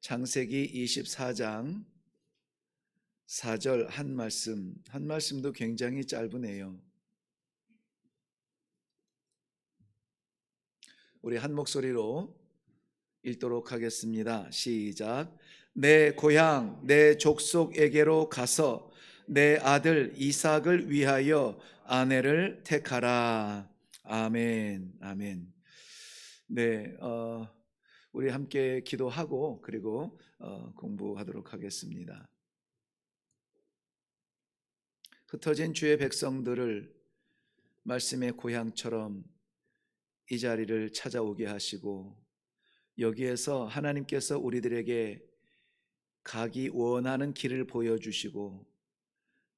창세기 24장 4절 한 말씀도 굉장히 짧으네요. 우리 한 목소리로 읽도록 하겠습니다. 시작. 내 고향 내 족속에게로 가서 내 아들 이삭을 위하여 아내를 택하라. 아멘. 아멘. 네, 우리 함께 기도하고 그리고 공부하도록 하겠습니다. 흩어진 주의 백성들을 말씀의 고향처럼 이 자리를 찾아오게 하시고 여기에서 하나님께서 우리들에게 가기 원하는 길을 보여주시고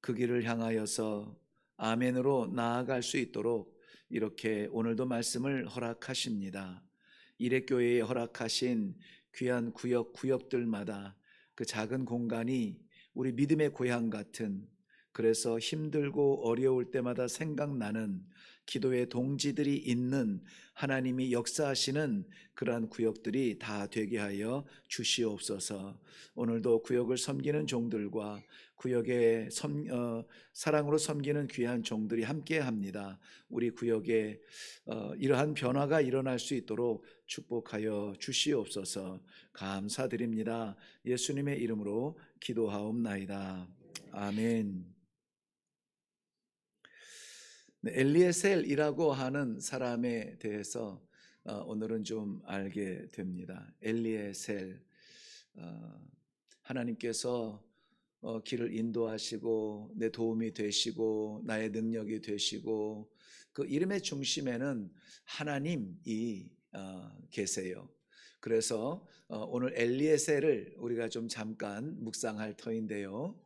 그 길을 향하여서 아멘으로 나아갈 수 있도록 이렇게 오늘도 말씀을 허락하십니다. 이레교회에 허락하신 귀한 구역들마다 그 작은 공간이 우리 믿음의 고향 같은, 그래서 힘들고 어려울 때마다 생각나는 기도의 동지들이 있는 하나님이 역사하시는 그러한 구역들이 다 되게 하여 주시옵소서. 오늘도 구역을 섬기는 종들과 구역에 사랑으로 섬기는 귀한 종들이 함께합니다. 우리 구역에 이러한 변화가 일어날 수 있도록 축복하여 주시옵소서. 감사드립니다. 예수님의 이름으로 기도하옵나이다. 아멘. 엘리에셀이라고 하는 사람에 대해서 오늘은 좀 알게 됩니다. 엘리에셀, 하나님께서 길을 인도하시고 내 도움이 되시고 나의 능력이 되시고 그 이름의 중심에는 하나님이 계세요. 그래서 오늘 엘리에셀을 우리가 좀 잠깐 묵상할 터인데요.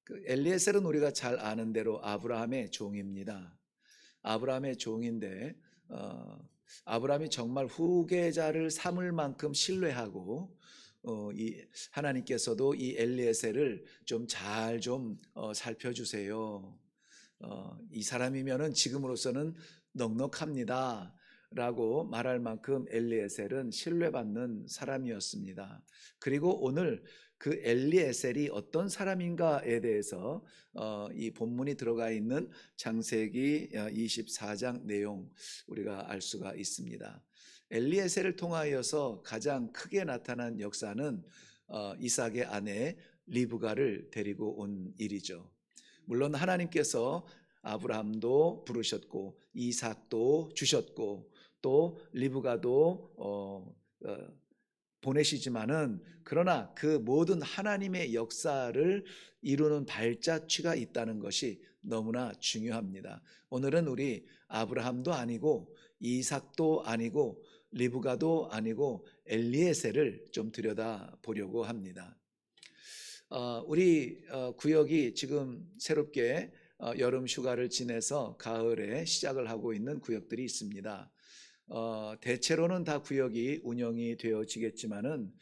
그 엘리에셀은 우리가 잘 아는 대로 아브라함의 종입니다. 아브라함의 종인데 아브라함이 정말 후계자를 삼을 만큼 신뢰하고 이 하나님께서도 이 엘리에셀을 좀 잘 살펴주세요. 이 사람이면은 지금으로서는 넉넉합니다 라고 말할 만큼 엘리에셀은 신뢰받는 사람이었습니다. 그리고 오늘 그 엘리에셀이 어떤 사람인가에 대해서 이 본문이 들어가 있는 창세기 24장 내용 우리가 알 수가 있습니다. 엘리에셀을 통하여서 가장 크게 나타난 역사는 이삭의 아내 리브가를 데리고 온 일이죠. 물론 하나님께서 아브라함도 부르셨고 이삭도 주셨고 또 리브가도 보내시지만은 그러나 그 모든 하나님의 역사를 이루는 발자취가 있다는 것이 너무나 중요합니다. 오늘은 우리 아브라함도 아니고 이삭도 아니고 리브가도 아니고 엘리에셀을 좀 들여다 보려고 합니다. 우리 구역이 지금 새롭게 여름 휴가를 지내서 가을에 시작을 하고 있는 구역들이 있습니다. 대체로는 다 구역이 운영이 되어지겠지만은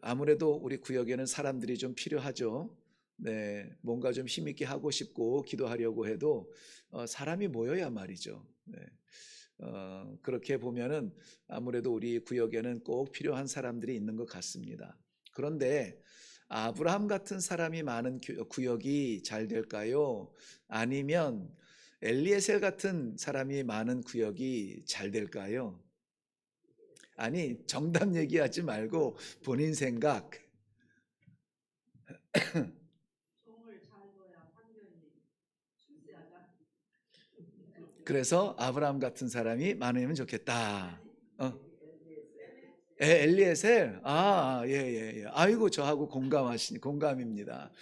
아무래도 우리 구역에는 사람들이 좀 필요하죠. 네, 뭔가 좀 힘있게 하고 싶고 기도하려고 해도 사람이 모여야 말이죠. 네. 그렇게 보면은 아무래도 우리 구역에는 꼭 필요한 사람들이 있는 것 같습니다. 그런데 아브라함 같은 사람이 많은 구역이 잘 될까요? 아니면 엘리에셀 같은 사람이 많은 구역이 잘 될까요? 아니, 정답 얘기하지 말고 본인 생각. 그래서 아브라함 같은 사람이 많으면 좋겠다. 엘리에셀, 예. 아이고, 저하고 공감입니다.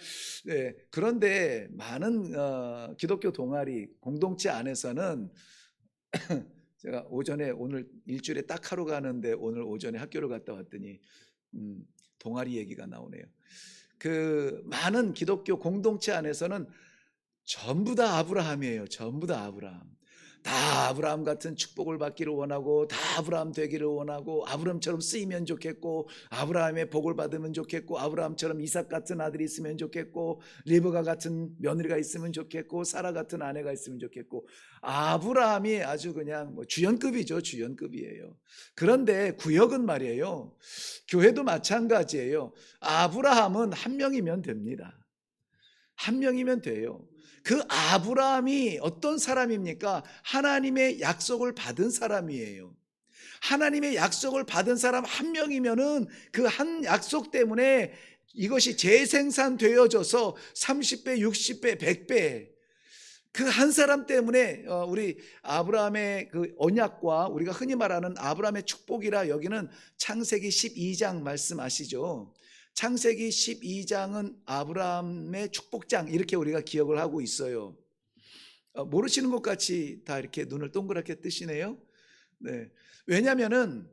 네, 그런데 많은 기독교 동아리 공동체 안에서는 제가 오늘 일주일에 딱 하루 가는데 오늘 오전에 학교를 갔다 왔더니 동아리 얘기가 나오네요. 그 많은 기독교 공동체 안에서는 전부 다 아브라함이에요. 전부 다 아브라함. 다 아브라함 같은 축복을 받기를 원하고, 다 아브라함 되기를 원하고, 아브라함처럼 쓰이면 좋겠고, 아브라함의 복을 받으면 좋겠고, 아브라함처럼 이삭 같은 아들이 있으면 좋겠고, 리브가 같은 며느리가 있으면 좋겠고, 사라 같은 아내가 있으면 좋겠고, 아브라함이 아주 그냥 뭐 주연급이죠. 주연급이에요. 그런데 구역은 말이에요, 교회도 마찬가지예요. 아브라함은 한 명이면 됩니다. 한 명이면 돼요. 그 아브라함이 어떤 사람입니까? 하나님의 약속을 받은 사람이에요. 하나님의 약속을 받은 사람 한 명이면은 그 한 약속 때문에 이것이 재생산되어져서 30배, 60배, 100배, 그 한 사람 때문에 우리 아브라함의 그 언약과 우리가 흔히 말하는 아브라함의 축복이라 여기는 창세기 12장 말씀 아시죠? 창세기 12장은 아브라함의 축복장, 이렇게 우리가 기억을 하고 있어요. 모르시는 것 같이 다 이렇게 눈을 동그랗게 뜨시네요. 네. 왜냐하면은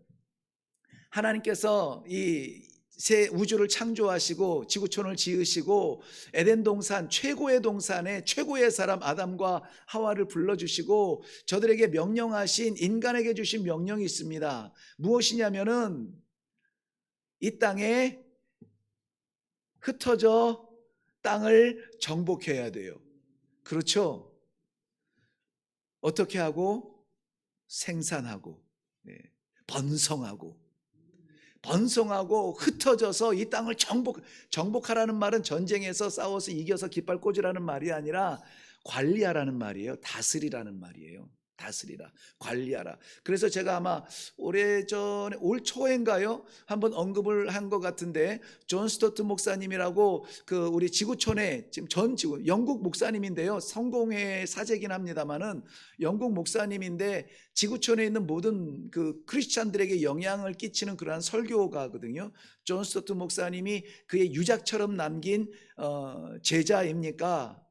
하나님께서 이 새 우주를 창조하시고 지구촌을 지으시고 에덴 동산, 최고의 동산에 최고의 사람 아담과 하와를 불러주시고 저들에게 명령하신, 인간에게 주신 명령이 있습니다. 무엇이냐면은 이 땅에 흩어져 땅을 정복해야 돼요. 그렇죠? 어떻게 하고? 생산하고, 번성하고 흩어져서 이 땅을 정복하라는 말은 전쟁에서 싸워서 이겨서 깃발 꽂으라는 말이 아니라 관리하라는 말이에요. 다스리라는 말이에요. 다스리라, 관리하라. 그래서 제가 아마 오래전에 올 초인가요? 한번 언급을 한 것 같은데, 존 스토트 목사님이라고 그 우리 지구촌에 지금 전 지구, 영국 목사님인데요. 성공회 사제긴 합니다만은 영국 목사님인데 지구촌에 있는 모든 그 크리스찬들에게 영향을 끼치는 그러한 설교가거든요. 존 스토트 목사님이 그의 유작처럼 남긴 제자입니까?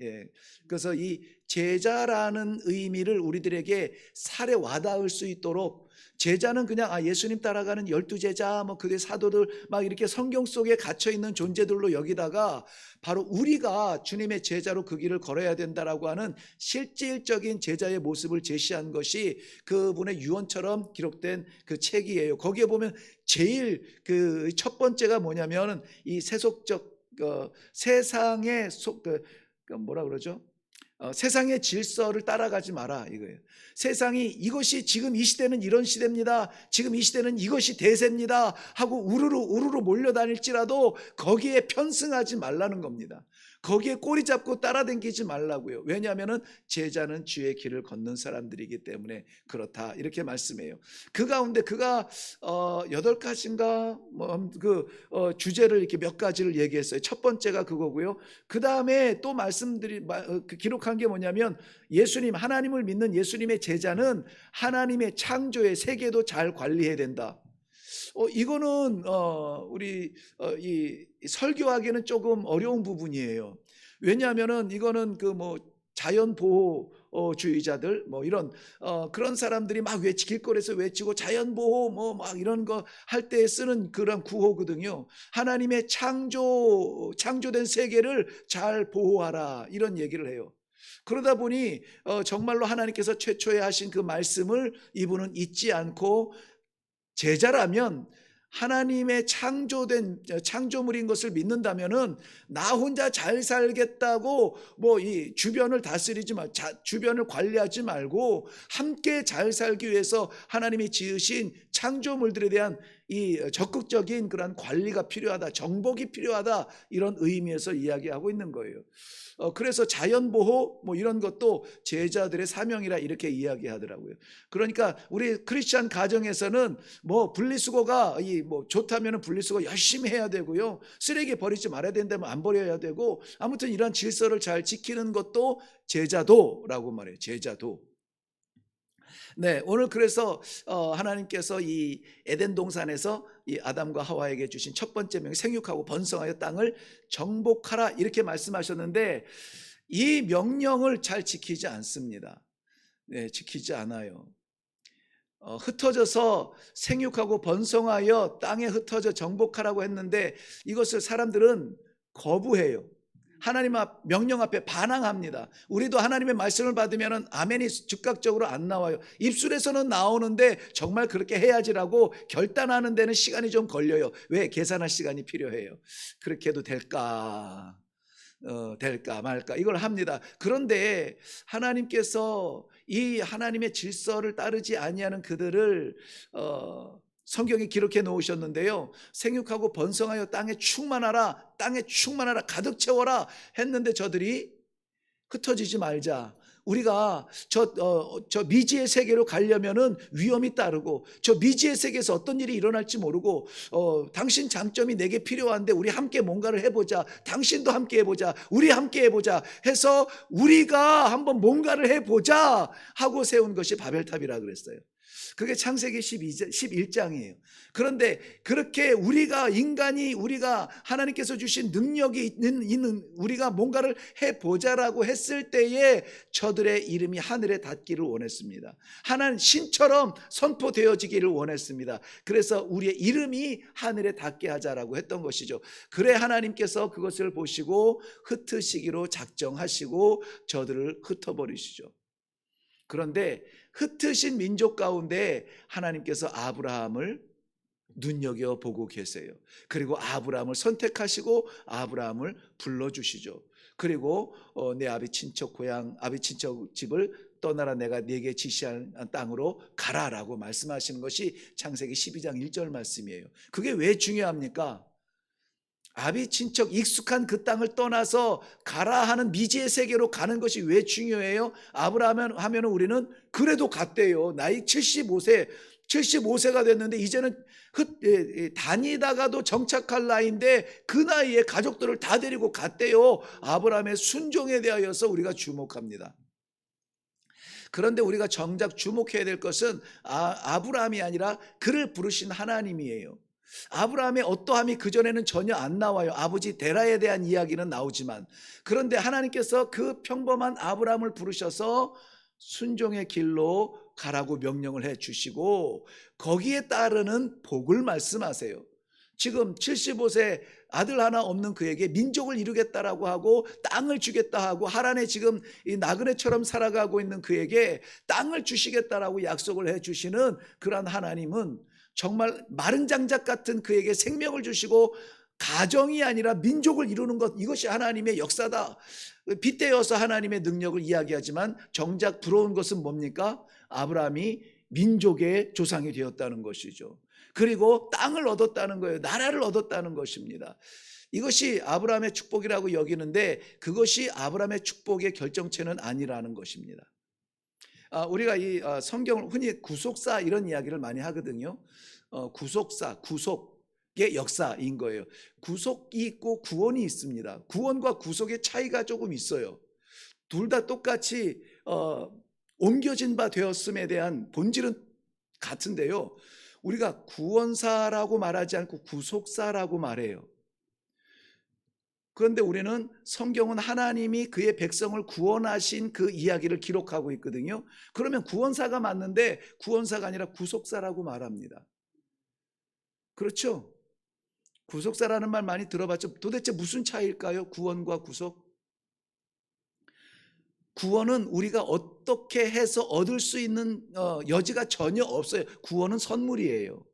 예. 그래서 이 제자라는 의미를 우리들에게 살에 와닿을 수 있도록, 제자는 그냥 예수님 따라가는 12제자, 뭐 그의 사도들 막 이렇게 성경 속에 갇혀 있는 존재들로 여기다가 바로 우리가 주님의 제자로 그 길을 걸어야 된다라고 하는 실질적인 제자의 모습을 제시한 것이 그분의 유언처럼 기록된 그 책이에요. 거기에 보면 제일 그 첫 번째가 뭐냐면 이 세속적 세상의 뭐라 그러죠? 세상의 질서를 따라가지 마라 이거예요. 세상이 이것이 지금 이 시대는 이런 시대입니다, 지금 이 시대는 이것이 대세입니다 하고 우르르 몰려다닐지라도 거기에 편승하지 말라는 겁니다. 거기에 꼬리 잡고 따라다니지 말라고요. 왜냐하면 제자는 주의 길을 걷는 사람들이기 때문에 그렇다, 이렇게 말씀해요. 그 가운데 그가 8가지인가 주제를 이렇게 몇 가지를 얘기했어요. 첫 번째가 그거고요. 그 다음에 또 기록한 게 뭐냐면, 예수님, 하나님을 믿는 예수님의 제자는 하나님의 창조의 세계도 잘 관리해야 된다. 이거는 우리 이 설교하기는 조금 어려운 부분이에요. 왜냐하면은 이거는 그 뭐 자연 보호 주의자들 뭐 이런 그런 사람들이 막 길거리에서 외치고 자연 보호 뭐 막 이런 거 할 때 쓰는 그런 구호거든요. 하나님의 창조된 세계를 잘 보호하라, 이런 얘기를 해요. 그러다 보니 정말로 하나님께서 최초에 하신 그 말씀을 이분은 잊지 않고, 제자라면 하나님의 창조물인 것을 믿는다면은 나 혼자 잘 살겠다고 뭐 이 주변을 다스리지 주변을 관리하지 말고 함께 잘 살기 위해서 하나님이 지으신 창조물들에 대한 이 적극적인 그런 관리가 필요하다, 정복이 필요하다, 이런 의미에서 이야기하고 있는 거예요. 그래서 자연보호 뭐 이런 것도 제자들의 사명이라 이렇게 이야기하더라고요. 그러니까 우리 크리스찬 가정에서는 뭐 분리수거가 뭐 좋다면 분리수거 열심히 해야 되고요, 쓰레기 버리지 말아야 된다면 안 버려야 되고, 아무튼 이런 질서를 잘 지키는 것도 제자도라고 말해요. 제자도. 네, 오늘 그래서 하나님께서 이 에덴 동산에서 이 아담과 하와에게 주신 첫 번째 명령, 생육하고 번성하여 땅을 정복하라, 이렇게 말씀하셨는데 이 명령을 잘 지키지 않습니다. 네, 지키지 않아요. 흩어져서 생육하고 번성하여 땅에 흩어져 정복하라고 했는데 이것을 사람들은 거부해요. 하나님 명령 앞에 반항합니다. 우리도 하나님의 말씀을 받으면 아멘이 즉각적으로 안 나와요. 입술에서는 나오는데 정말 그렇게 해야지라고 결단하는 데는 시간이 좀 걸려요. 왜? 계산할 시간이 필요해요. 그렇게 해도 될까? 될까 말까 이걸 합니다. 그런데 하나님께서 이 하나님의 질서를 따르지 아니하는 그들을 성경에 기록해 놓으셨는데요. 생육하고 번성하여 땅에 충만하라, 땅에 충만하라, 가득 채워라 했는데 저들이 흩어지지 말자. 우리가 저 미지의 세계로 가려면은 위험이 따르고, 저 미지의 세계에서 어떤 일이 일어날지 모르고, 당신 장점이 내게 필요한데 우리 함께 뭔가를 해보자. 당신도 함께 해보자. 우리 함께 해보자. 해서 우리가 한번 뭔가를 해보자 하고 세운 것이 바벨탑이라 그랬어요. 그게 창세기 11장이에요. 그런데 그렇게 우리가 하나님께서 주신 능력이 있는 우리가 뭔가를 해보자라고 했을 때에 저들의 이름이 하늘에 닿기를 원했습니다. 하나님 신처럼 선포되어지기를 원했습니다. 그래서 우리의 이름이 하늘에 닿게 하자라고 했던 것이죠. 그래 하나님께서 그것을 보시고 흩으시기로 작정하시고 저들을 흩어버리시죠. 그런데 흩으신 민족 가운데 하나님께서 아브라함을 눈여겨보고 계세요. 그리고 아브라함을 선택하시고 아브라함을 불러주시죠. 그리고 내 아비 친척 고향, 아비 친척 집을 떠나라, 내가 네게 지시한 땅으로 가라라고 말씀하시는 것이 창세기 12장 1절 말씀이에요. 그게 왜 중요합니까? 아비 친척 익숙한 그 땅을 떠나서 가라 하는 미지의 세계로 가는 것이 왜 중요해요? 아브라함 하면 우리는 그래도 갔대요. 나이 75세가 됐는데 이제는 다니다가도 정착할 나이인데 그 나이에 가족들을 다 데리고 갔대요. 아브라함의 순종에 대하여서 우리가 주목합니다. 그런데 우리가 정작 주목해야 될 것은 아브라함이 아니라 그를 부르신 하나님이에요. 아브라함의 어떠함이 그전에는 전혀 안 나와요. 아버지 데라에 대한 이야기는 나오지만, 그런데 하나님께서 그 평범한 아브라함을 부르셔서 순종의 길로 가라고 명령을 해 주시고 거기에 따르는 복을 말씀하세요. 지금 75세 아들 하나 없는 그에게 민족을 이루겠다라고 하고 땅을 주겠다 하고 하란에 지금 이 나그네처럼 살아가고 있는 그에게 땅을 주시겠다라고 약속을 해 주시는 그러한 하나님은 정말 마른 장작 같은 그에게 생명을 주시고 가정이 아니라 민족을 이루는 것, 이것이 하나님의 역사다. 빗대어서 하나님의 능력을 이야기하지만 정작 부러운 것은 뭡니까? 아브라함이 민족의 조상이 되었다는 것이죠. 그리고 땅을 얻었다는 거예요. 나라를 얻었다는 것입니다. 이것이 아브라함의 축복이라고 여기는데 그것이 아브라함의 축복의 결정체는 아니라는 것입니다. 우리가 이 성경을 흔히 구속사 이런 이야기를 많이 하거든요. 구속사, 구속의 역사인 거예요. 구속이 있고 구원이 있습니다. 구원과 구속의 차이가 조금 있어요. 둘 다 똑같이 옮겨진 바 되었음에 대한 본질은 같은데요. 우리가 구원사라고 말하지 않고 구속사라고 말해요. 그런데 우리는 성경은 하나님이 그의 백성을 구원하신 그 이야기를 기록하고 있거든요. 그러면 구원사가 맞는데 구원사가 아니라 구속사라고 말합니다. 그렇죠? 구속사라는 말 많이 들어봤죠? 도대체 무슨 차이일까요? 구원과 구속? 구원은 우리가 어떻게 해서 얻을 수 있는 여지가 전혀 없어요. 구원은 선물이에요.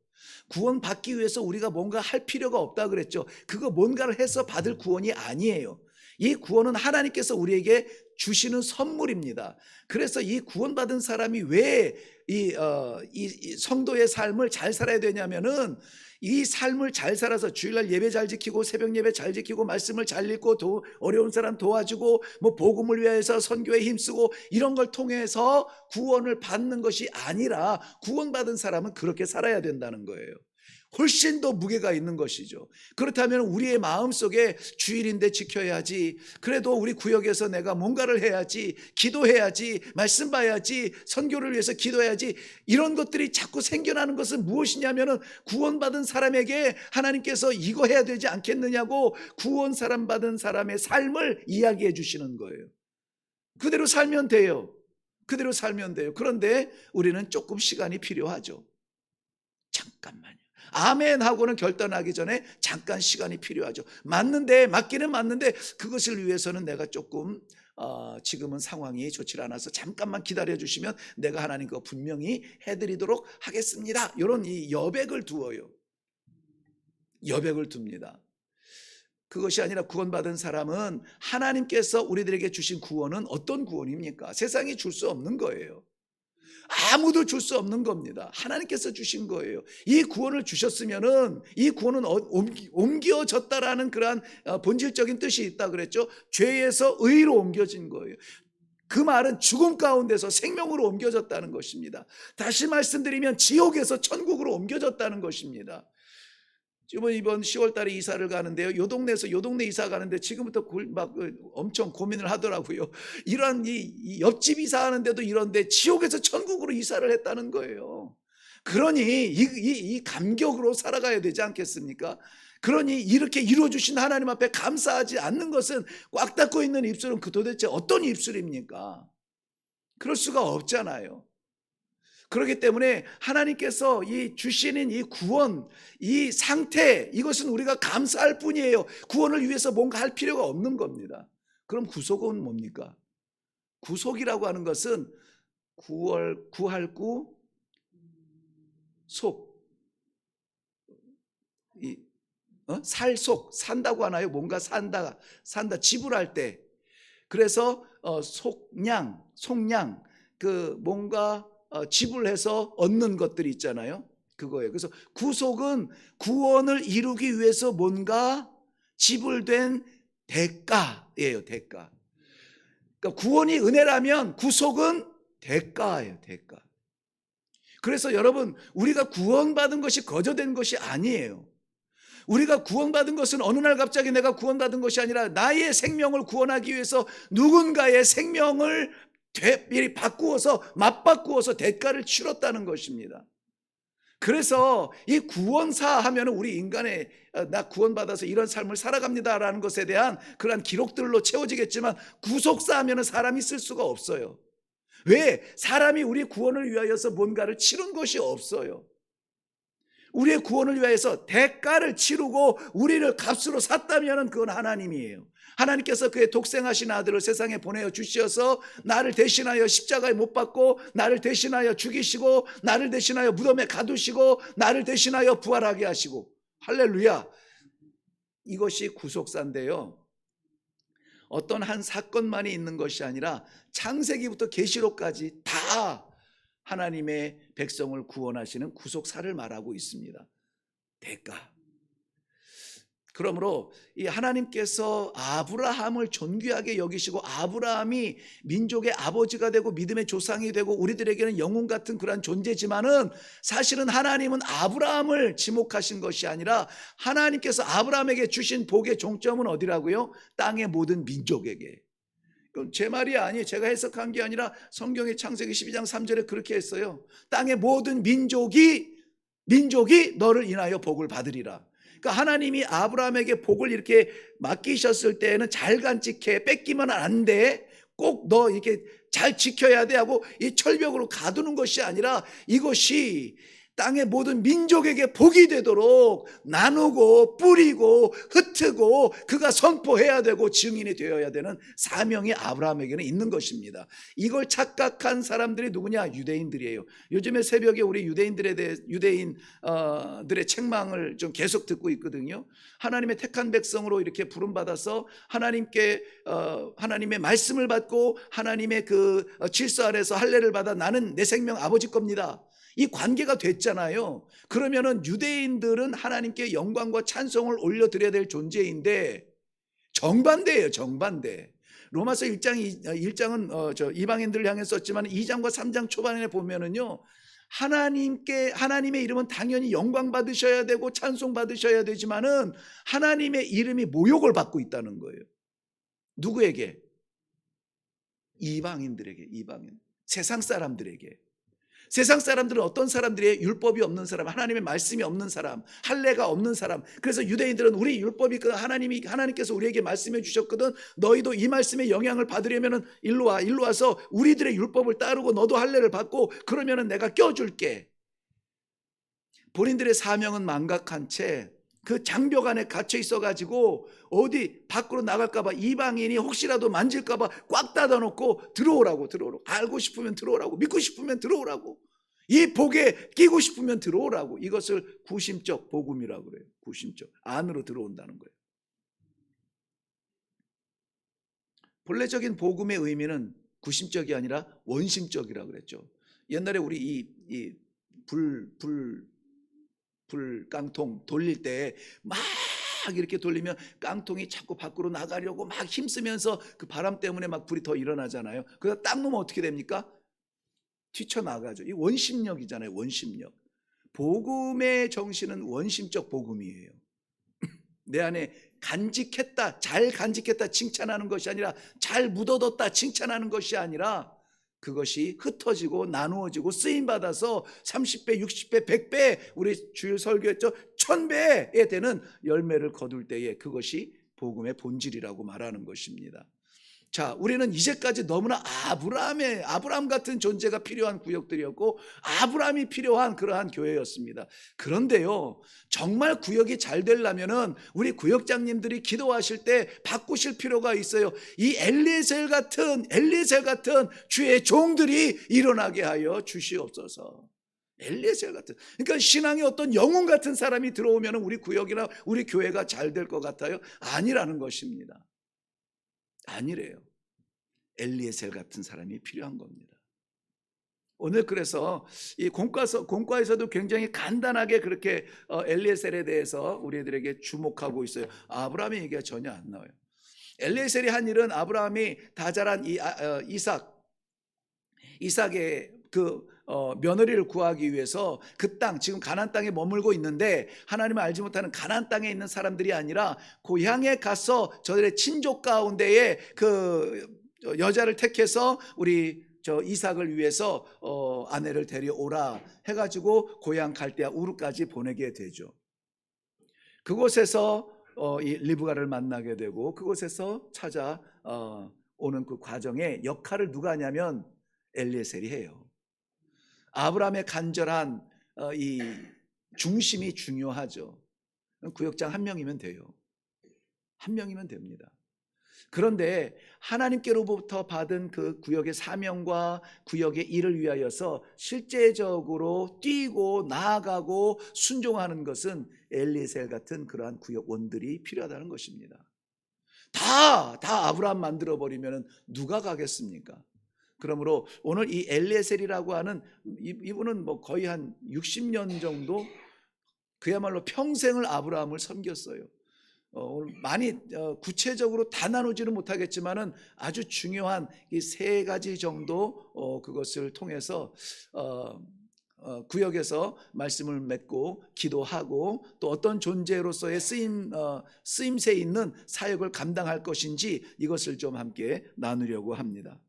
구원 받기 위해서 우리가 뭔가 할 필요가 없다 그랬죠. 그거 뭔가를 해서 받을 구원이 아니에요. 이 구원은 하나님께서 우리에게 주시는 선물입니다. 그래서 이 구원받은 사람이 왜 이 성도의 삶을 잘 살아야 되냐면은 이 삶을 잘 살아서 주일날 예배 잘 지키고 새벽 예배 잘 지키고 말씀을 잘 읽고 어려운 사람 도와주고 뭐 복음을 위해서 선교에 힘쓰고 이런 걸 통해서 구원을 받는 것이 아니라 구원받은 사람은 그렇게 살아야 된다는 거예요. 훨씬 더 무게가 있는 것이죠. 그렇다면 우리의 마음속에 주일인데 지켜야지, 그래도 우리 구역에서 내가 뭔가를 해야지, 기도해야지, 말씀 봐야지, 선교를 위해서 기도해야지, 이런 것들이 자꾸 생겨나는 것은 무엇이냐면은 구원받은 사람에게 하나님께서 이거 해야 되지 않겠느냐고 구원 사람 받은 사람의 삶을 이야기해 주시는 거예요. 그대로 살면 돼요. 그대로 살면 돼요. 그런데 우리는 조금 시간이 필요하죠. 잠깐만요. 아멘 하고는 결단하기 전에 잠깐 시간이 필요하죠. 맞기는 맞는데 그것을 위해서는 내가 조금 지금은 상황이 좋지 않아서 잠깐만 기다려 주시면 내가 하나님 거 분명히 해드리도록 하겠습니다. 이런 이 여백을 두어요. 여백을 둡니다. 그것이 아니라 구원받은 사람은 하나님께서 우리들에게 주신 구원은 어떤 구원입니까? 세상이 줄 수 없는 거예요. 아무도 줄 수 없는 겁니다. 하나님께서 주신 거예요. 이 구원을 주셨으면은 이 구원은 옮겨졌다라는 그러한 본질적인 뜻이 있다 그랬죠. 죄에서 의로 옮겨진 거예요. 그 말은 죽음 가운데서 생명으로 옮겨졌다는 것입니다. 다시 말씀드리면 지옥에서 천국으로 옮겨졌다는 것입니다. 이번 10월 달에 이사를 가는데요. 요 동네에서 요 동네 이사 가는데 지금부터 막 엄청 고민을 하더라고요. 이런 이 옆집 이사하는데도 이런데 지옥에서 천국으로 이사를 했다는 거예요. 그러니 이 감격으로 살아가야 되지 않겠습니까? 그러니 이렇게 이루어주신 하나님 앞에 감사하지 않는 것은 꽉 닫고 있는 입술은 그 도대체 어떤 입술입니까? 그럴 수가 없잖아요. 그렇기 때문에 하나님께서 이 주시는 이 구원, 이 상태, 이것은 우리가 감사할 뿐이에요. 구원을 위해서 뭔가 할 필요가 없는 겁니다. 그럼 구속은 뭡니까? 구속이라고 하는 것은 구할 구, 속, 살속, 산다고 하나요? 뭔가 산다, 지불할 때. 그래서 속량, 그 뭔가 지불해서 얻는 것들이 있잖아요. 그거예요. 그래서 구속은 구원을 이루기 위해서 뭔가 지불된 대가예요. 대가. 그러니까 구원이 은혜라면 구속은 대가예요. 대가. 그래서 여러분, 우리가 구원받은 것이 거저된 것이 아니에요. 우리가 구원받은 것은 어느 날 갑자기 내가 구원받은 것이 아니라 나의 생명을 구원하기 위해서 누군가의 생명을 바꾸어서 맞바꾸어서 대가를 치렀다는 것입니다. 그래서 이 구원사 하면 우리 인간의 나 구원받아서 이런 삶을 살아갑니다라는 것에 대한 그러한 기록들로 채워지겠지만 구속사 하면 사람이 쓸 수가 없어요. 왜? 사람이 우리 구원을 위하여서 뭔가를 치른 것이 없어요. 우리의 구원을 위하여서 대가를 치르고 우리를 값으로 샀다면 그건 하나님이에요. 하나님께서 그의 독생하신 아들을 세상에 보내어 주셔서 나를 대신하여 십자가에 못 박고 나를 대신하여 죽이시고 나를 대신하여 무덤에 가두시고 나를 대신하여 부활하게 하시고 할렐루야. 이것이 구속사인데요. 어떤 한 사건만이 있는 것이 아니라 창세기부터 계시록까지 다 하나님의 백성을 구원하시는 구속사를 말하고 있습니다. 대가. 그러므로 이 하나님께서 아브라함을 존귀하게 여기시고 아브라함이 민족의 아버지가 되고 믿음의 조상이 되고 우리들에게는 영웅 같은 그런 존재지만은 사실은 하나님은 아브라함을 지목하신 것이 아니라 하나님께서 아브라함에게 주신 복의 종점은 어디라고요? 땅의 모든 민족에게. 그럼 제 말이 아니에요. 제가 해석한 게 아니라 성경의 창세기 12장 3절에 그렇게 했어요. 땅의 모든 민족이 너를 인하여 복을 받으리라. 그러니까 하나님이 아브라함에게 복을 이렇게 맡기셨을 때에는 잘 간직해, 뺏기면 안 돼. 꼭 너 이렇게 잘 지켜야 돼 하고 이 철벽으로 가두는 것이 아니라 이것이 땅의 모든 민족에게 복이 되도록 나누고 뿌리고 흩트고 그가 선포해야 되고 증인이 되어야 되는 사명이 아브라함에게는 있는 것입니다. 이걸 착각한 사람들이 누구냐? 유대인들이에요. 요즘에 새벽에 우리 유대인들의 책망을 좀 계속 듣고 있거든요. 하나님의 택한 백성으로 이렇게 부름받아서 하나님의 말씀을 받고 하나님의 그 질서 아래서 할례를 받아 나는 내 생명 아버지 겁니다. 이 관계가 됐잖아요. 그러면은 유대인들은 하나님께 영광과 찬송을 올려드려야 될 존재인데 정반대예요. 정반대. 로마서 1장은 이방인들을 향해 썼지만 2장과 3장 초반에 보면은요. 하나님의 이름은 당연히 영광 받으셔야 되고 찬송 받으셔야 되지만은 하나님의 이름이 모욕을 받고 있다는 거예요. 누구에게? 이방인들에게. 세상 사람들에게. 세상 사람들은 어떤 사람들이에요? 율법이 없는 사람, 하나님의 말씀이 없는 사람, 할례가 없는 사람. 그래서 유대인들은 우리 율법이 하나님께서 우리에게 말씀해 주셨거든. 너희도 이 말씀의 영향을 받으려면은 일로 와서 우리들의 율법을 따르고 너도 할례를 받고 그러면은 내가 껴줄게. 본인들의 사명은 망각한 채 그 장벽 안에 갇혀 있어가지고 어디 밖으로 나갈까봐, 이방인이 혹시라도 만질까봐 꽉 닫아놓고 들어오라고, 알고 싶으면 들어오라고, 믿고 싶으면 들어오라고, 이 복에 끼고 싶으면 들어오라고. 이것을 구심적 복음이라고 그래요. 구심적, 안으로 들어온다는 거예요. 본래적인 복음의 의미는 구심적이 아니라 원심적이라고 그랬죠. 옛날에 우리 불깡통 돌릴 때 막 이렇게 돌리면 깡통이 자꾸 밖으로 나가려고 막 힘쓰면서 그 바람 때문에 막 불이 더 일어나잖아요. 그래서 딱 놓으면 어떻게 됩니까? 튀쳐나가죠. 이 원심력이잖아요. 원심력. 복음의 정신은 원심적 복음이에요. 내 안에 간직했다, 잘 간직했다 칭찬하는 것이 아니라, 잘 묻어뒀다 칭찬하는 것이 아니라, 그것이 흩어지고 나누어지고 쓰임받아서 30배, 60배, 100배, 우리 주일 설교했죠, 1000배에 되는 열매를 거둘 때에 그것이 복음의 본질이라고 말하는 것입니다. 자, 우리는 이제까지 너무나 아브라함 같은 존재가 필요한 구역들이었고, 아브라함이 필요한 그러한 교회였습니다. 그런데요, 정말 구역이 잘 되려면은 우리 구역장님들이 기도하실 때 바꾸실 필요가 있어요. 이 엘리에셀 같은 주의 종들이 일어나게 하여 주시옵소서. 엘리에셀 같은, 그러니까 신앙의 어떤 영웅 같은 사람이 들어오면 우리 구역이나 우리 교회가 잘 될 것 같아요? 아니라는 것입니다. 아니래요. 엘리에셀 같은 사람이 필요한 겁니다. 오늘 그래서 이 공과에서도 굉장히 간단하게 그렇게 엘리에셀에 대해서 우리들에게 주목하고 있어요. 아브라함의 얘기가 전혀 안 나와요. 엘리에셀이 한 일은, 아브라함이 다 자란 이삭의 며느리를 구하기 위해서 그 땅, 지금 가나안 땅에 머물고 있는데, 하나님을 알지 못하는 가나안 땅에 있는 사람들이 아니라 고향에 가서 저들의 친족 가운데에 그 여자를 택해서 우리 이삭을 위해서 아내를 데려오라 해가지고 고향 갈대아 우르까지 보내게 되죠. 그곳에서 이 리브가를 만나게 되고, 그곳에서 찾아오는 그 과정에 역할을 누가 하냐면 엘리에셀이 해요. 아브라함의 간절한 이 중심이 중요하죠. 구역장 한 명이면 돼요. 한 명이면 됩니다. 그런데 하나님께로부터 받은 그 구역의 사명과 구역의 일을 위하여서 실제적으로 뛰고 나아가고 순종하는 것은 엘리에셀 같은 그러한 구역원들이 필요하다는 것입니다. 다 아브라함 만들어버리면 누가 가겠습니까? 그러므로 오늘 이 엘리에셀이라고 하는 이분은 뭐 거의 한 60년 정도, 그야말로 평생을 아브라함을 섬겼어요. 오늘 많이 구체적으로 다 나누지는 못하겠지만은 아주 중요한 이 세 가지 정도 그것을 통해서 구역에서 말씀을 맺고 기도하고, 또 어떤 존재로서의 쓰임새 있는 사역을 감당할 것인지, 이것을 좀 함께 나누려고 합니다.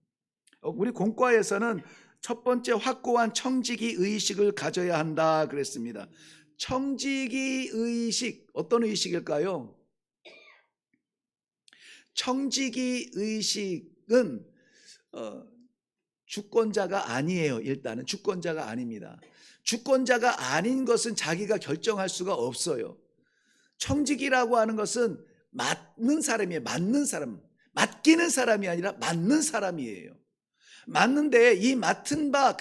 우리 공과에서는 첫 번째, 확고한 청지기 의식을 가져야 한다 그랬습니다. 청지기 의식, 어떤 의식일까요? 청지기 의식은 주권자가 아니에요. 일단은 주권자가 아닙니다. 주권자가 아닌 것은 자기가 결정할 수가 없어요. 청지기라고 하는 것은 맞는 사람이에요. 맞는 사람, 맡기는 사람이 아니라 맞는 사람이에요. 맞는데 이 맡은 바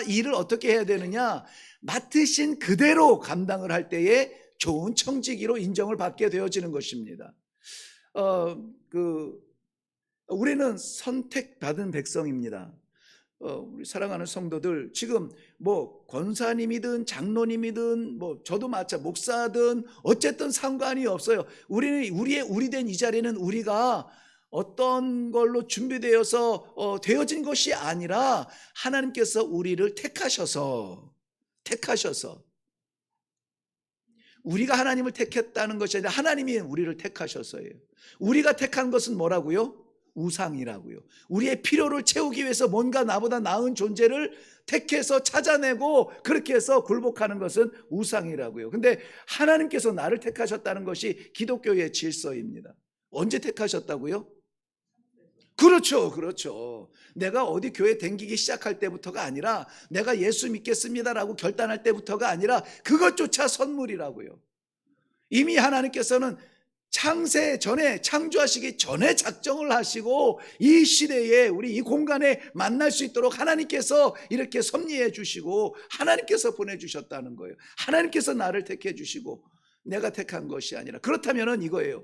일을 어떻게 해야 되느냐? 맡으신 그대로 감당을 할 때에 좋은 청지기로 인정을 받게 되어지는 것입니다. 우리는 선택받은 백성입니다. 우리 사랑하는 성도들, 지금 뭐 권사님이든 장로님이든 뭐 저도 목사든 어쨌든 상관이 없어요. 우리 된 이 자리는 우리가 어떤 걸로 준비되어서 되어진 것이 아니라 하나님께서 우리를 택하셔서 우리가 하나님을 택했다는 것이 아니라 하나님이 우리를 택하셔서예요. 우리가 택한 것은 뭐라고요? 우상이라고요. 우리의 필요를 채우기 위해서 뭔가 나보다 나은 존재를 택해서 찾아내고 그렇게 해서 굴복하는 것은 우상이라고요. 근데 하나님께서 나를 택하셨다는 것이 기독교의 질서입니다. 언제 택하셨다고요? 그렇죠, 그렇죠. 내가 어디 교회 댕기기 시작할 때부터가 아니라 내가 예수 믿겠습니다라고 결단할 때부터가 아니라 그것조차 선물이라고요. 이미 하나님께서는 창세 전에 창조하시기 전에 작정을 하시고 이 시대에 우리 이 공간에 만날 수 있도록 하나님께서 이렇게 섭리해 주시고 하나님께서 보내주셨다는 거예요. 하나님께서 나를 택해 주시고 내가 택한 것이 아니라. 그렇다면 이거예요.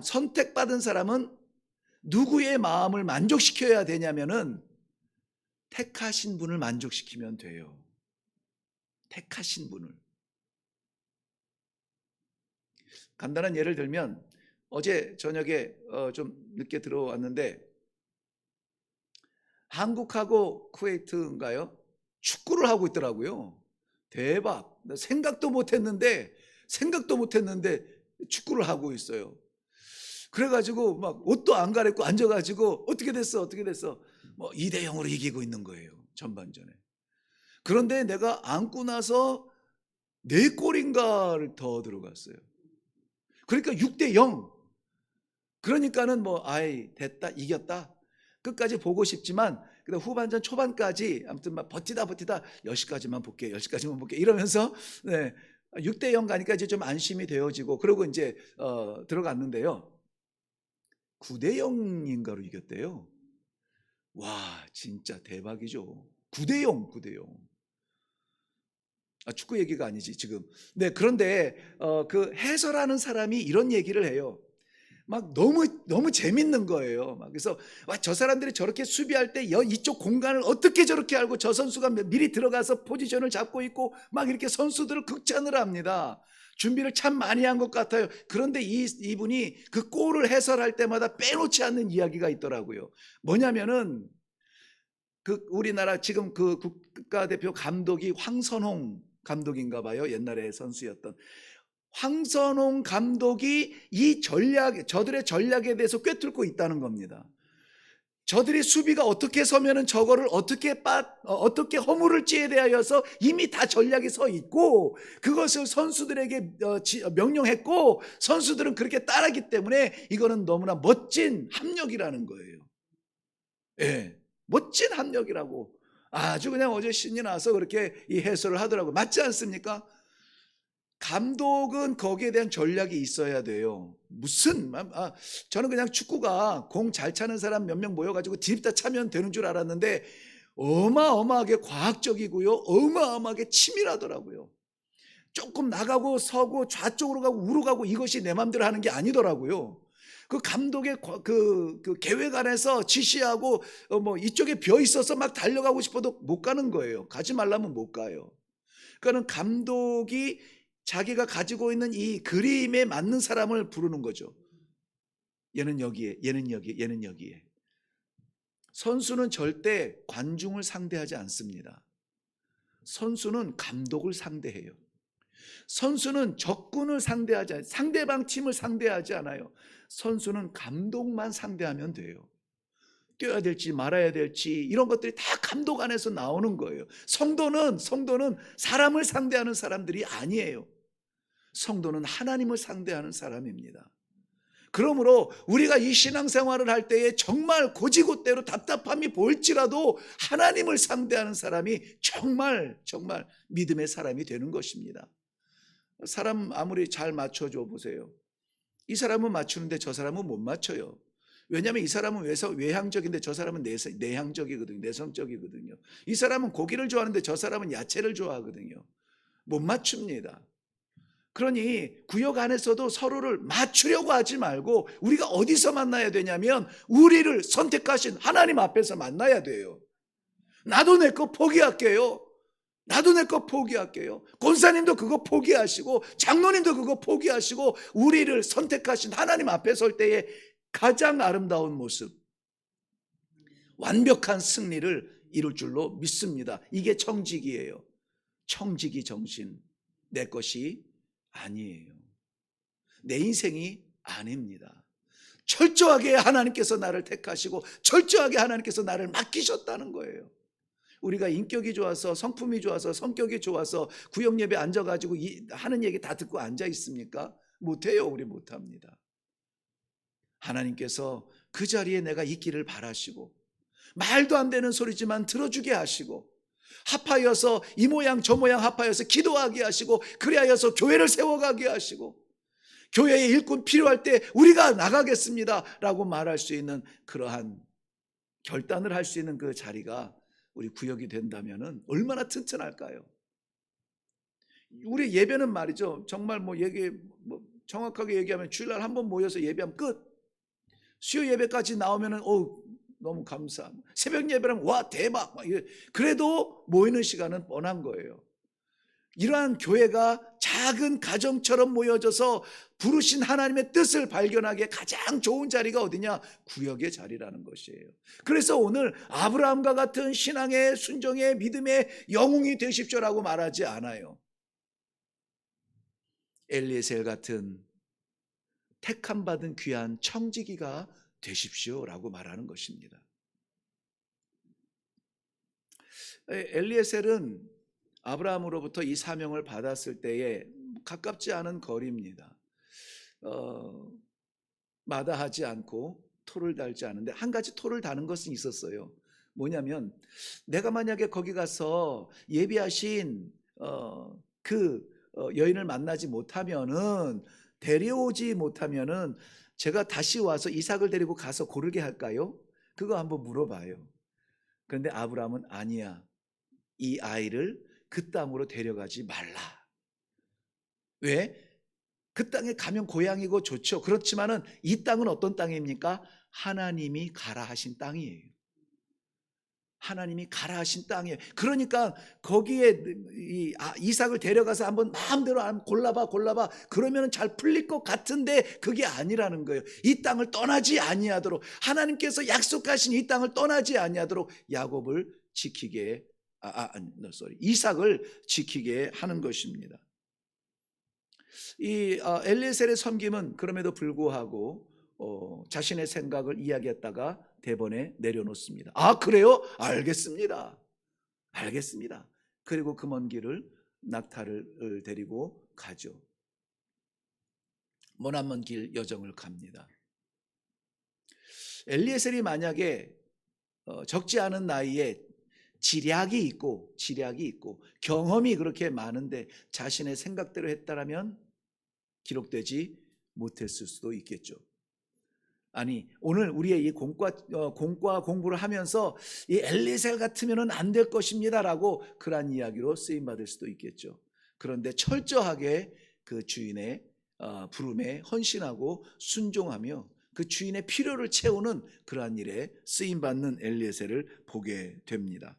선택받은 사람은 누구의 마음을 만족시켜야 되냐면은 택하신 분을 만족시키면 돼요. 택하신 분을. 간단한 예를 들면 어제 저녁에 좀 늦게 들어왔는데 한국하고 쿠웨이트인가요? 축구를 하고 있더라고요. 대박. 생각도 못했는데 축구를 하고 있어요. 그래가지고 막 옷도 안 갈아입고 앉아가지고 어떻게 됐어? 뭐 2대0으로 이기고 있는 거예요. 전반전에. 그런데 내가 앉고 나서 4골인가를 더 들어갔어요. 그러니까 6대0. 그러니까는 뭐 아이 됐다, 이겼다. 끝까지 보고 싶지만 후반전 초반까지 아무튼 막 버티다 10시까지만 볼게 이러면서 6대0 가니까 이제 좀 안심이 되어지고 그러고 이제 들어갔는데요. 9대0인가로 이겼대요. 와, 진짜 대박이죠. 9대0. 축구 얘기가 아니지 지금. 그런데 그 해설하는 사람이 이런 얘기를 해요. 막 너무 재밌는 거예요. 그래서 저 사람들이 저렇게 수비할 때 이쪽 공간을 어떻게 저렇게 알고 저 선수가 미리 들어가서 포지션을 잡고 있고 막 이렇게 선수들을 극찬을 합니다. 준비를 참 많이 한 것 같아요. 그런데 이분이 그 골을 해설할 때마다 빼놓지 않는 이야기가 있더라고요. 뭐냐면은 그 우리나라 지금 그 국가대표 감독이 황선홍 감독인가 봐요. 옛날에 선수였던 황선홍 감독이 저들의 전략에 대해서 꿰뚫고 있다는 겁니다. 저들이 수비가 어떻게 서면은 저거를 어떻게 허물을지에 대하여서 이미 다 전략이 서 있고 그것을 선수들에게 명령했고 선수들은 그렇게 따르기 때문에 이거는 너무나 멋진 합력이라는 거예요. 예, 멋진 합력이라고 아주 그냥 어제 신이 나서 그렇게 이 해설을 하더라고요. 맞지 않습니까? 감독은 거기에 대한 전략이 있어야 돼요. 저는 그냥 축구가 공 잘 차는 사람 몇 명 모여가지고 디립다 차면 되는 줄 알았는데 어마어마하게 과학적이고요. 어마어마하게 치밀하더라고요. 조금 나가고 서고 좌쪽으로 가고 우로 가고 이것이 내 맘대로 하는 게 아니더라고요. 그 감독의 그 계획 안에서 지시하고 뭐 이쪽에 벼 있어서 막 달려가고 싶어도 못 가는 거예요. 가지 말라면 못 가요. 그러니까는 감독이 자기가 가지고 있는 이 그림에 맞는 사람을 부르는 거죠. 얘는 여기에, 얘는 여기에. 선수는 절대 관중을 상대하지 않습니다. 선수는 감독을 상대해요. 선수는 적군을 상대방 팀을 상대하지 않아요. 선수는 감독만 상대하면 돼요. 뛰어야 될지 말아야 될지 이런 것들이 다 감독 안에서 나오는 거예요. 성도는 사람을 상대하는 사람들이 아니에요. 성도는 하나님을 상대하는 사람입니다. 그러므로 우리가 이 신앙생활을 할 때에 정말 고지고대로 답답함이 보일지라도 하나님을 상대하는 사람이 정말 믿음의 사람이 되는 것입니다. 사람 아무리 잘 맞춰줘 보세요. 이 사람은 맞추는데 저 사람은 못 맞춰요. 왜냐하면 이 사람은 외향적인데 저 사람은 내향적이거든요. 내성적이거든요. 이 사람은 고기를 좋아하는데 저 사람은 야채를 좋아하거든요. 못 맞춥니다. 그러니 구역 안에서도 서로를 맞추려고 하지 말고 우리가 어디서 만나야 되냐면 우리를 선택하신 하나님 앞에서 만나야 돼요. 나도 내 거 포기할게요. 권사님도 그거 포기하시고 장로님도 그거 포기하시고 우리를 선택하신 하나님 앞에 설 때에 가장 아름다운 모습, 완벽한 승리를 이룰 줄로 믿습니다. 이게 청지기예요. 청지기 정신. 내 것이 아니에요. 내 인생이 아닙니다. 철저하게 하나님께서 나를 택하시고 철저하게 하나님께서 나를 맡기셨다는 거예요. 우리가 인격이 좋아서 성품이 좋아서 성격이 좋아서 구역예배 앉아가지고 하는 얘기 다 듣고 앉아 있습니까? 못해요. 우리 못합니다. 하나님께서 그 자리에 내가 있기를 바라시고, 말도 안 되는 소리지만 들어주게 하시고, 합하여서 이 모양 저 모양 합하여서 기도하게 하시고, 그리하여서 교회를 세워가게 하시고, 교회의 일꾼 필요할 때 우리가 나가겠습니다 라고 말할 수 있는 그러한 결단을 할 수 있는 그 자리가 우리 구역이 된다면 얼마나 튼튼할까요? 우리 예배는 말이죠, 정말 정확하게 얘기하면 주일날 한번 모여서 예배하면 끝. 수요 예배까지 나오면은 너무 감사. 새벽 예배는 와 대박. 그래도 모이는 시간은 뻔한 거예요. 이러한 교회가 작은 가정처럼 모여져서 부르신 하나님의 뜻을 발견하기에 가장 좋은 자리가 어디냐? 구역의 자리라는 것이에요. 그래서 오늘 아브라함과 같은 신앙의 순종의 믿음의 영웅이 되십시오라고 말하지 않아요. 엘리에셀 같은 택함 받은 귀한 청지기가 되십시오라고 말하는 것입니다. 엘리에셀은 아브라함으로부터 이 사명을 받았을 때에 가깝지 않은 거리입니다. 마다하지 않고 토를 달지 않은데, 한 가지 토를 다는 것은 있었어요. 뭐냐면, 내가 만약에 거기 가서 예비하신 여인을 만나지 못하면은, 데려오지 못하면은 제가 다시 와서 이삭을 데리고 가서 고르게 할까요? 그거 한번 물어봐요. 그런데 아브라함은 아니야, 이 아이를 그 땅으로 데려가지 말라. 왜? 그 땅에 가면 고향이고 좋죠. 그렇지만은 이 땅은 어떤 땅입니까? 하나님이 가라 하신 땅이에요. 하나님이 가라 하신 땅이에요. 그러니까 거기에 이삭을 데려가서 한번 마음대로 골라봐 그러면 잘 풀릴 것 같은데 그게 아니라는 거예요. 이 땅을 떠나지 아니하도록, 하나님께서 약속하신 이 땅을 떠나지 아니하도록 야곱을 지키게, 이삭을 지키게 하는 것입니다. 이 엘리에셀의 섬김은 그럼에도 불구하고 자신의 생각을 이야기했다가 대번에 내려놓습니다. 아, 그래요? 알겠습니다. 그리고 그 먼 길을 낙타를 데리고 가죠. 머나먼 길 여정을 갑니다. 엘리에셀이 만약에 적지 않은 나이에 지략이 있고 경험이 그렇게 많은데 자신의 생각대로 했다라면 기록되지 못했을 수도 있겠죠. 아니, 오늘 우리의 이 공과 공부를 하면서 이 엘리에셀 같으면 안 될 것입니다라고 그러한 이야기로 쓰임 받을 수도 있겠죠. 그런데 철저하게 그 주인의 부름에 헌신하고 순종하며 그 주인의 필요를 채우는 그러한 일에 쓰임 받는 엘리에셀을 보게 됩니다.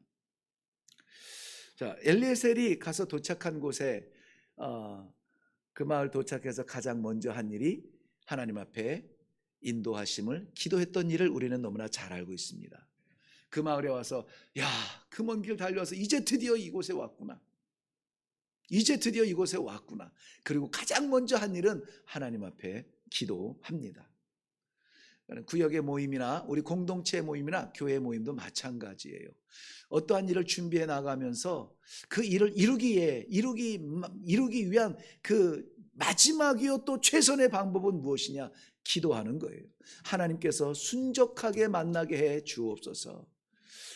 자, 엘리에셀이 가서 도착한 곳에 그 마을 도착해서 가장 먼저 한 일이 하나님 앞에 인도하심을 기도했던 일을 우리는 너무나 잘 알고 있습니다. 그 마을에 와서 그 먼 길 달려와서 이제 드디어 이곳에 왔구나. 그리고 가장 먼저 한 일은 하나님 앞에 기도합니다. 구역의 모임이나 우리 공동체 모임이나 교회 모임도 마찬가지예요. 어떠한 일을 준비해 나가면서 그 일을 이루기 위한 그 마지막이요 또 최선의 방법은 무엇이냐? 기도하는 거예요. 하나님께서 순적하게 만나게 해 주옵소서.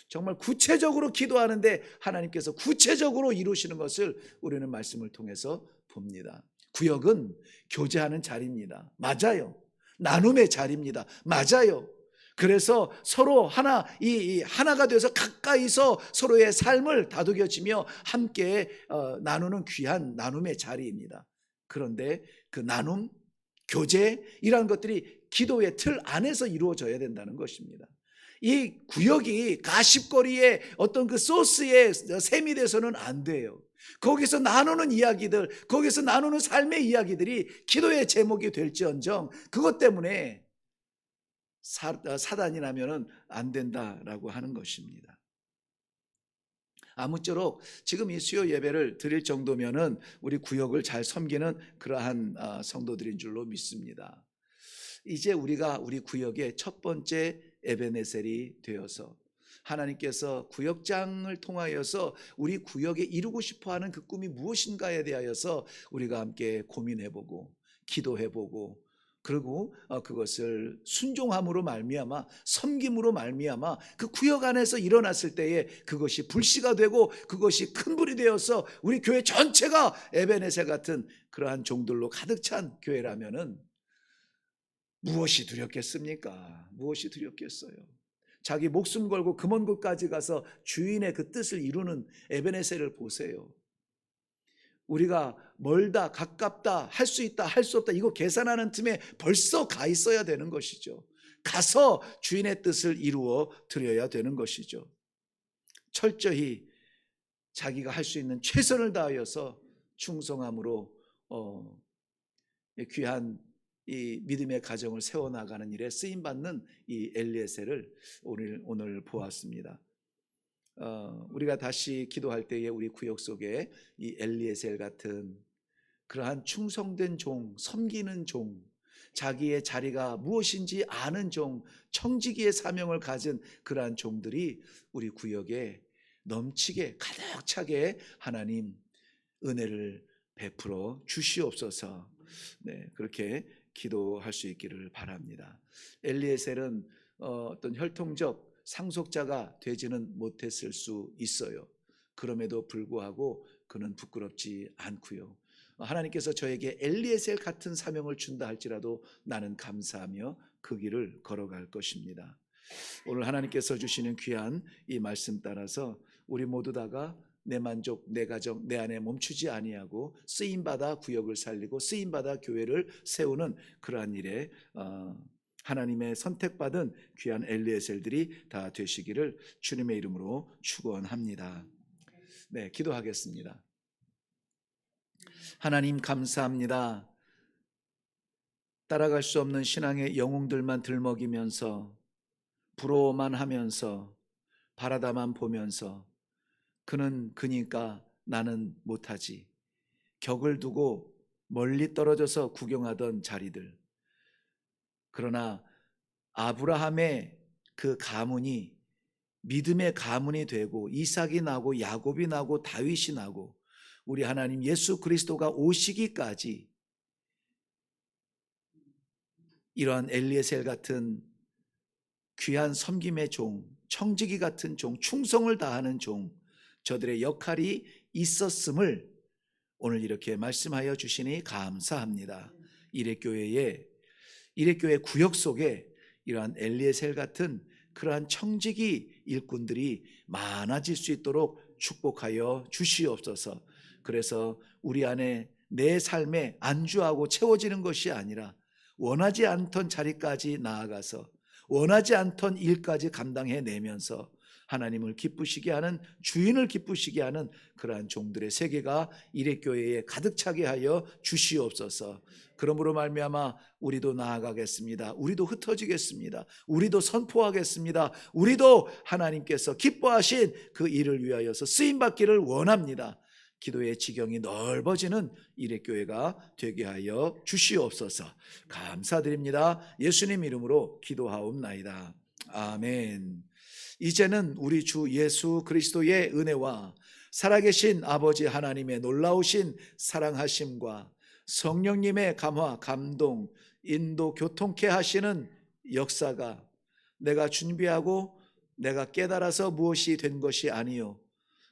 정말 구체적으로 기도하는데 하나님께서 구체적으로 이루시는 것을 우리는 말씀을 통해서 봅니다. 구역은 교제하는 자리입니다. 맞아요. 나눔의 자리입니다. 맞아요. 그래서 서로 하나가 되어서 가까이서 서로의 삶을 다독여지며 함께 나누는 귀한 나눔의 자리입니다. 그런데 그 나눔, 교제 이런 것들이 기도의 틀 안에서 이루어져야 된다는 것입니다. 이 구역이 가십거리의 어떤 그 소스에 셈이 돼서는 안 돼요. 거기서 나누는 이야기들, 거기서 나누는 삶의 이야기들이 기도의 제목이 될지언정 그것 때문에 사단이 나면은 안 된다라고 하는 것입니다. 아무쪼록 지금 이 수요 예배를 드릴 정도면은 우리 구역을 잘 섬기는 그러한 성도들인 줄로 믿습니다. 이제 우리가 우리 구역의 첫 번째 에베네셀이 되어서 하나님께서 구역장을 통하여서 우리 구역에 이루고 싶어하는 그 꿈이 무엇인가에 대하여서 우리가 함께 고민해보고 기도해보고 그리고 그것을 순종함으로 말미암아 섬김으로 말미암아 그 구역 안에서 일어났을 때에 그것이 불씨가 되고 그것이 큰 불이 되어서 우리 교회 전체가 에베네셀 같은 그러한 종들로 가득 찬 교회라면은 무엇이 두렵겠습니까? 무엇이 두렵겠어요? 자기 목숨 걸고 그 먼 곳까지 가서 주인의 그 뜻을 이루는 에베네셀을 보세요. 우리가 멀다, 가깝다, 할 수 있다, 할 수 없다, 이거 계산하는 틈에 벌써 가 있어야 되는 것이죠. 가서 주인의 뜻을 이루어 드려야 되는 것이죠. 철저히 자기가 할 수 있는 최선을 다하여서 충성함으로 귀한 이 믿음의 가정을 세워나가는 일에 쓰임받는 이 엘리에셀을 오늘 보았습니다. 우리가 다시 기도할 때에 우리 구역 속에 이 엘리에셀 같은 그러한 충성된 종, 섬기는 종, 자기의 자리가 무엇인지 아는 종, 청지기의 사명을 가진 그러한 종들이 우리 구역에 넘치게 가득 차게 하나님 은혜를 베풀어 주시옵소서. 네, 그렇게 기도할 수 있기를 바랍니다. 엘리에셀은 어떤 혈통적 상속자가 되지는 못했을 수 있어요. 그럼에도 불구하고 그는 부끄럽지 않고요. 하나님께서 저에게 엘리에셀 같은 사명을 준다 할지라도 나는 감사하며 그 길을 걸어갈 것입니다. 오늘 하나님께서 주시는 귀한 이 말씀 따라서 우리 모두 다가 내 만족, 내 가정, 내 안에 멈추지 아니하고 쓰임받아 구역을 살리고 쓰임받아 교회를 세우는 그러한 일에 하나님의 선택받은 귀한 엘리에셀들이 다 되시기를 주님의 이름으로 축원합니다. 네, 기도하겠습니다. 하나님 감사합니다. 따라갈 수 없는 신앙의 영웅들만 들먹이면서 부러워만 하면서 바라다만 보면서 그는 그니까 나는 못하지, 격을 두고 멀리 떨어져서 구경하던 자리들. 그러나 아브라함의 그 가문이 믿음의 가문이 되고 이삭이 나고 야곱이 나고 다윗이 나고 우리 하나님 예수 그리스도가 오시기까지 이러한 엘리에셀 같은 귀한 섬김의 종, 청지기 같은 종, 충성을 다하는 종, 저들의 역할이 있었음을 오늘 이렇게 말씀하여 주시니 감사합니다. 이레교회 구역 속에 이러한 엘리에셀 같은 그러한 청지기 일꾼들이 많아질 수 있도록 축복하여 주시옵소서. 그래서 우리 안에 내 삶에 안주하고 채워지는 것이 아니라 원하지 않던 자리까지 나아가서 원하지 않던 일까지 감당해내면서 하나님을 기쁘시게 하는, 주인을 기쁘시게 하는 그러한 종들의 세계가 이레교회에 가득 차게 하여 주시옵소서. 그러므로 말미암아 우리도 나아가겠습니다. 우리도 흩어지겠습니다. 우리도 선포하겠습니다. 우리도 하나님께서 기뻐하신 그 일을 위하여서 쓰임받기를 원합니다. 기도의 지경이 넓어지는 이레교회가 되게 하여 주시옵소서. 감사드립니다. 예수님 이름으로 기도하옵나이다. 아멘. 이제는 우리 주 예수 그리스도의 은혜와 살아계신 아버지 하나님의 놀라우신 사랑하심과 성령님의 감화, 감동, 인도, 교통케 하시는 역사가 내가 준비하고 내가 깨달아서 무엇이 된 것이 아니요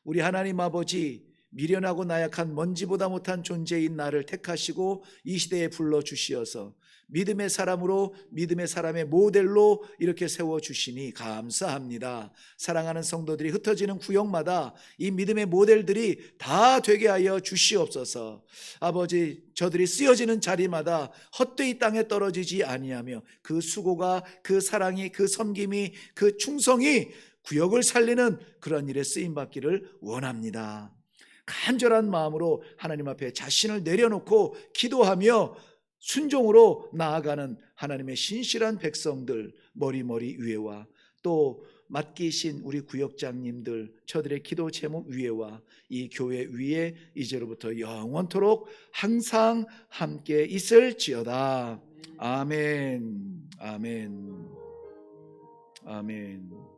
우리 하나님 아버지 미련하고 나약한 먼지보다 못한 존재인 나를 택하시고 이 시대에 불러주시어서 믿음의 사람으로, 믿음의 사람의 모델로 이렇게 세워주시니 감사합니다. 사랑하는 성도들이 흩어지는 구역마다 이 믿음의 모델들이 다 되게 하여 주시옵소서. 아버지, 저들이 쓰여지는 자리마다 헛되이 땅에 떨어지지 아니하며 그 수고가, 그 사랑이, 그 섬김이, 그 충성이 구역을 살리는 그런 일에 쓰임받기를 원합니다. 간절한 마음으로 하나님 앞에 자신을 내려놓고 기도하며 순종으로 나아가는 하나님의 신실한 백성들, 머리 위에와 또 맡기신 우리 구역장님들, 저들의 기도 제목 위에와 이 교회 위에 이제로부터 영원토록 항상 함께 있을지어다. 아멘. 아멘. 아멘.